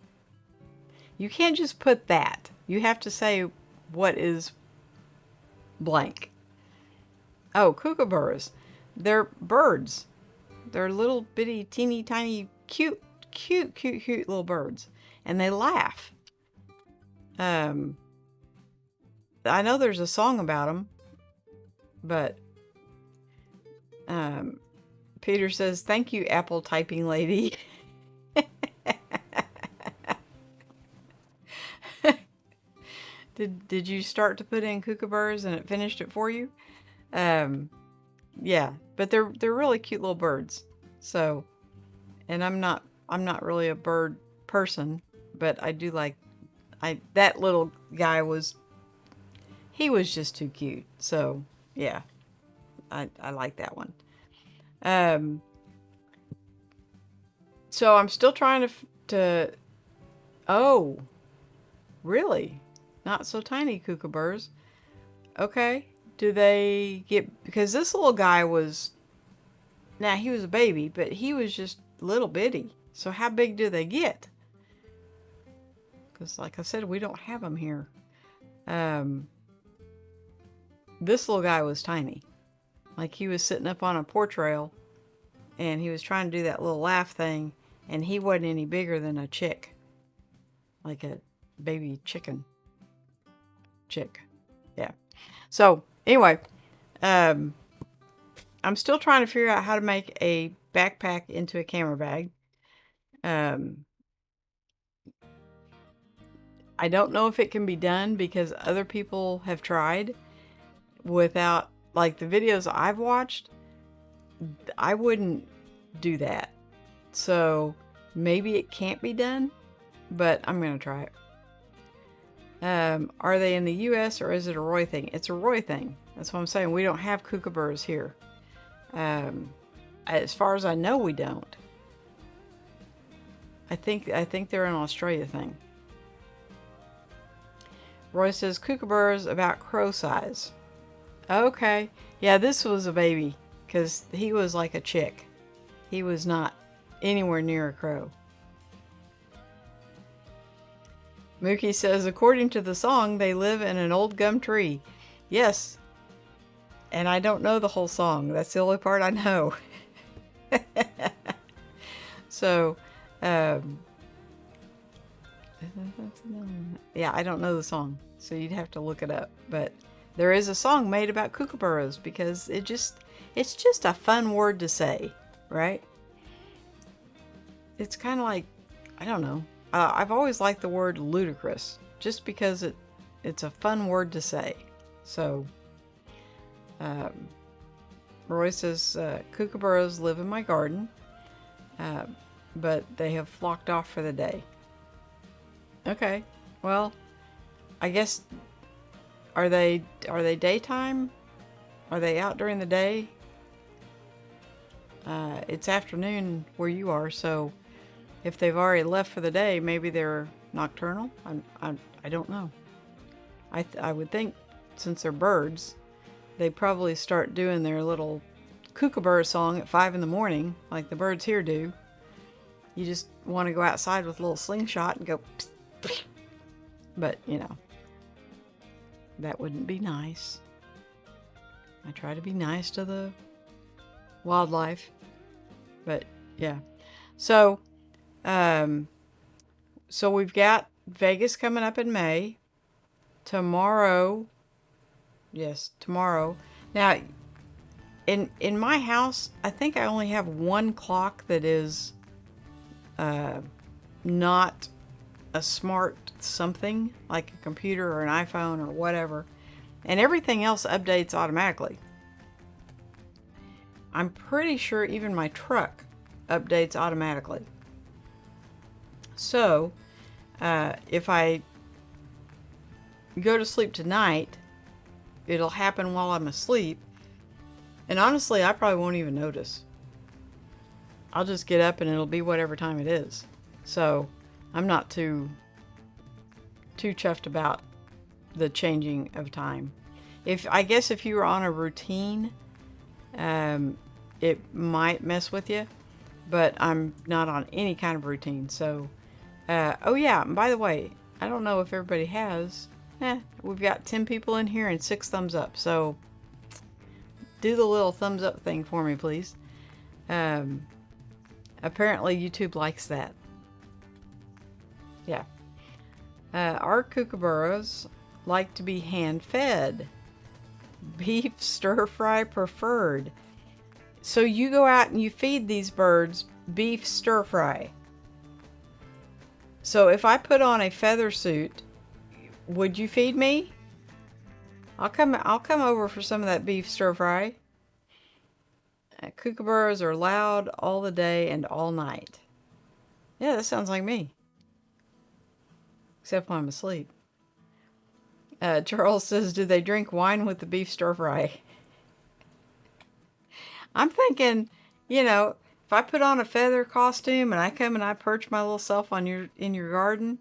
[SPEAKER 1] You can't just put that. You have to say, "What is blank?" Oh, kookaburras. They're birds. They're little bitty, teeny tiny, cute little birds, and they laugh. Um, I know there's a song about them, but um, Peter says, "Thank you, Apple typing lady." Did you start to put in kookaburras and it finished it for you? Yeah, but they're really cute little birds. So, and I'm not really a bird person, but I do like that little guy he was just too cute. So, yeah, I like that one. Um, so I'm still trying to oh, really? Not so tiny kookaburras. Okay. Do they get, because this little guy was, now he was a baby, but he was just little bitty. So how big do they get? Because like I said, we don't have them here. This little guy was tiny. Like he was sitting up on a porch rail and he was trying to do that little laugh thing, and he wasn't any bigger than a chick. Like a baby chicken. Chick. Yeah. So anyway, I'm still trying to figure out how to make a backpack into a camera bag. I don't know if it can be done because other people have tried without, like the videos I've watched, I wouldn't do that. So maybe it can't be done, but I'm going to try it. Are they in the US or is it a Roy thing? It's a Roy thing. That's what I'm saying. We don't have kookaburras here. As far as I know, we don't. I think they're an Australia thing. Roy says kookaburras about crow size. Okay. Yeah, this was a baby because he was like a chick. He was not anywhere near a crow. Mookie says, according to the song, they live in an old gum tree. Yes. And I don't know the whole song. That's the only part I know. So, yeah, I don't know the song. So you'd have to look it up. But there is a song made about kookaburras because it's just a fun word to say, right? It's kind of like, I don't know. I've always liked the word ludicrous just because it's a fun word to say. So, Roy says, kookaburras live in my garden, but they have flocked off for the day. Okay, well, I guess, are they daytime? Are they out during the day? It's afternoon where you are, so if they've already left for the day, maybe they're nocturnal. I don't know. I would think since they're birds, they probably start doing their little kookaburra song at 5 in the morning, like the birds here do. You just want to go outside with a little slingshot and go, psst, psst. But you know, that wouldn't be nice. I try to be nice to the wildlife, but yeah. So, so we've got Vegas coming up in May. Tomorrow, yes, tomorrow. Now, in my house, I think I only have one clock that is not a smart something, like a computer or an iPhone or whatever. And everything else updates automatically. I'm pretty sure even my truck updates automatically. So, if I go to sleep tonight, it'll happen while I'm asleep. And honestly, I probably won't even notice. I'll just get up and it'll be whatever time it is. So, I'm not too chuffed about the changing of time. I guess if you were on a routine, it might mess with you, but I'm not on any kind of routine. So, oh yeah, and by the way, I don't know if everybody has. We've got 10 people in here and 6 thumbs up. So, do the little thumbs up thing for me, please. Apparently, YouTube likes that. Yeah. Our kookaburras like to be hand-fed. Beef stir-fry preferred. So you go out and you feed these birds beef stir-fry. So if I put on a feather suit, would you feed me? I'll come over for some of that beef stir-fry. Kookaburras are loud all the day and all night. Yeah, that sounds like me. Except when I'm asleep. Charles says, do they drink wine with the beef stir-fry? I'm thinking, if I put on a feather costume and I come and I perch my little self on in your garden,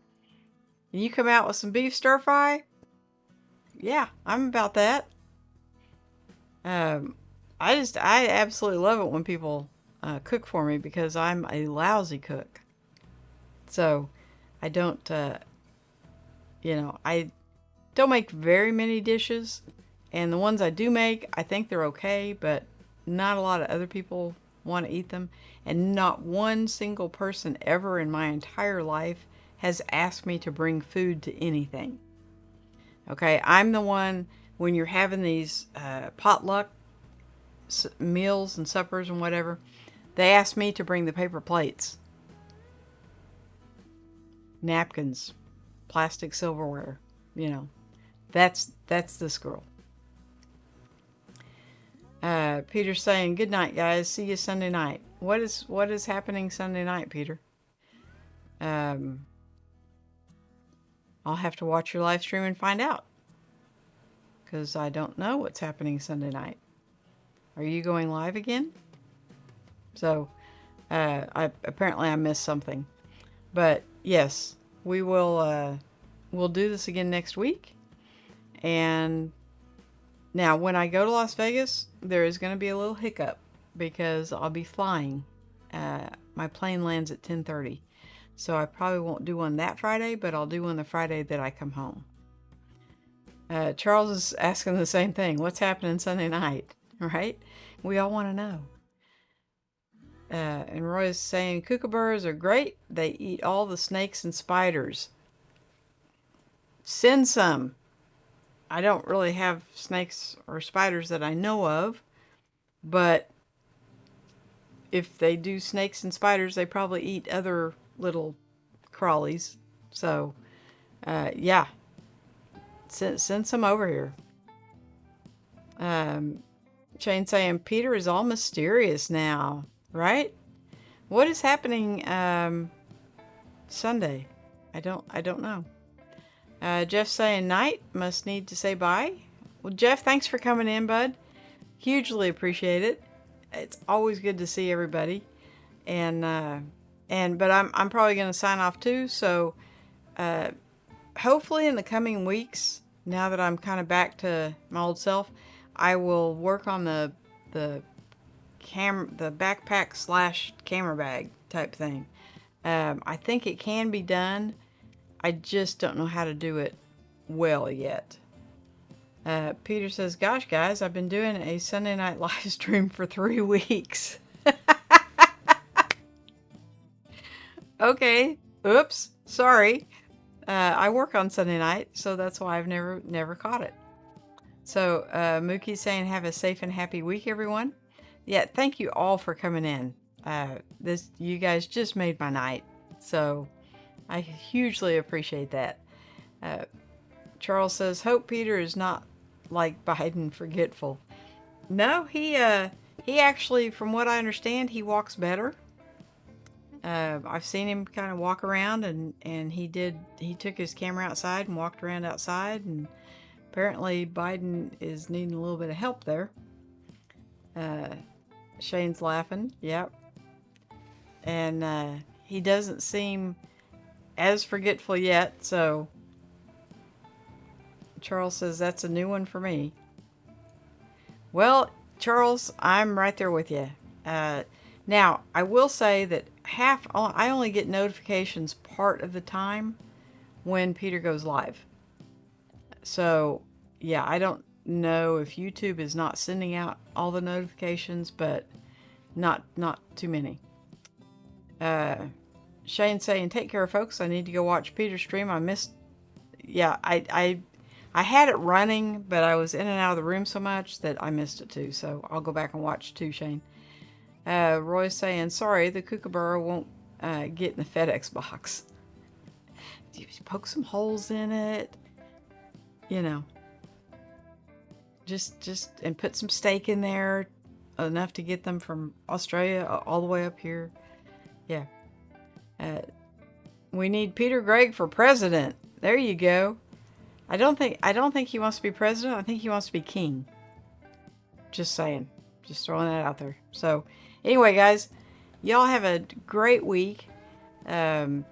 [SPEAKER 1] and you come out with some beef stir-fry, yeah, I'm about that. I absolutely love it when people cook for me because I'm a lousy cook. So I don't, I don't make very many dishes, and the ones I do make, I think they're okay, but not a lot of other people want to eat them, and not one single person ever in my entire life has asked me to bring food to anything. Okay, I'm the one, when you're having these potluck meals and suppers and whatever, they ask me to bring the paper plates, napkins, plastic silverware. That's this girl. Peter's saying, good night, guys. See you Sunday night. What is happening Sunday night, Peter? I'll have to watch your live stream and find out. Because I don't know what's happening Sunday night. Are you going live again? So, apparently I missed something. But, yes, we'll do this again next week. And now, when I go to Las Vegas, there is going to be a little hiccup because I'll be flying. My plane lands at 10:30. So I probably won't do one that Friday, but I'll do one the Friday that I come home. Charles is asking the same thing. What's happening Sunday night? Right? We all want to know. And Roy is saying, kookaburras are great. They eat all the snakes and spiders. Send some. I don't really have snakes or spiders that I know of, but if they do snakes and spiders, they probably eat other little crawlies. So, yeah, send some over here. Shane saying, Peter is all mysterious now, right? What is happening Sunday? I don't know. Jeff saying night, must need to say bye. Well, Jeff, thanks for coming in, bud. Hugely appreciate it. It's always good to see everybody. But I'm probably going to sign off too. So, hopefully in the coming weeks, now that I'm kind of back to my old self, I will work on the backpack / camera bag type thing. I think it can be done. I just don't know how to do it well yet. Peter says, gosh, guys, I've been doing a Sunday night live stream for 3 weeks. Okay. Oops. Sorry. I work on Sunday night, so that's why I've never caught it. So, Mookie's saying, have a safe and happy week, everyone. Yeah, thank you all for coming in. You guys just made my night. So, I hugely appreciate that. Charles says, hope Peter is not like Biden forgetful. No, he actually, from what I understand, he walks better. I've seen him kind of walk around, and he took his camera outside and walked around outside, and apparently Biden is needing a little bit of help there. Shane's laughing. Yep. And he doesn't seem as forgetful yet, so Charles says that's a new one for me. Well, Charles, I'm right there with you. Now, I will say that I only get notifications part of the time when Peter goes live. So, yeah, I don't know if YouTube is not sending out all the notifications, but not too many. Shane saying, take care, folks. I need to go watch Peter's stream. I missed. Yeah, I had it running, but I was in and out of the room so much that I missed it too. So I'll go back and watch too, Shane. Roy's saying, sorry, the Kookaburra won't get in the FedEx box. You poke some holes in it, you know. Just and put some steak in there, enough to get them from Australia all the way up here. Yeah. We need Peter Gregg for president. There you go. I don't think he wants to be president. I think he wants to be king. Just saying. Just throwing that out there. So, anyway, guys, y'all have a great week. I'll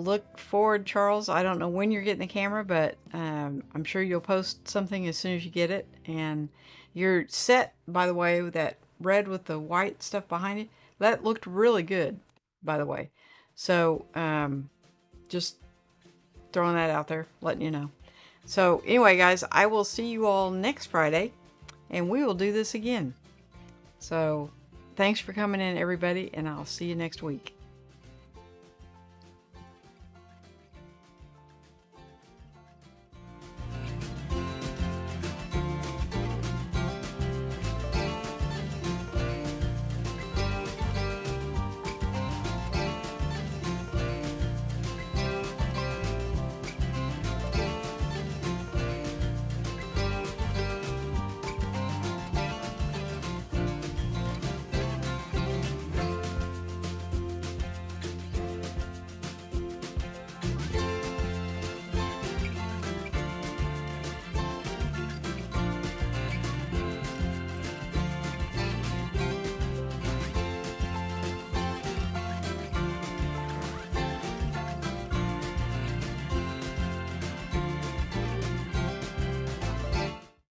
[SPEAKER 1] look forward, Charles. I don't know when you're getting the camera, but I'm sure you'll post something as soon as you get it. And your set, by the way, with that red with the white stuff behind it, that looked really good, by the way. So, just throwing that out there, letting you know. So, anyway, guys, I will see you all next Friday, and we will do this again. So, thanks for coming in, everybody, and I'll see you next week.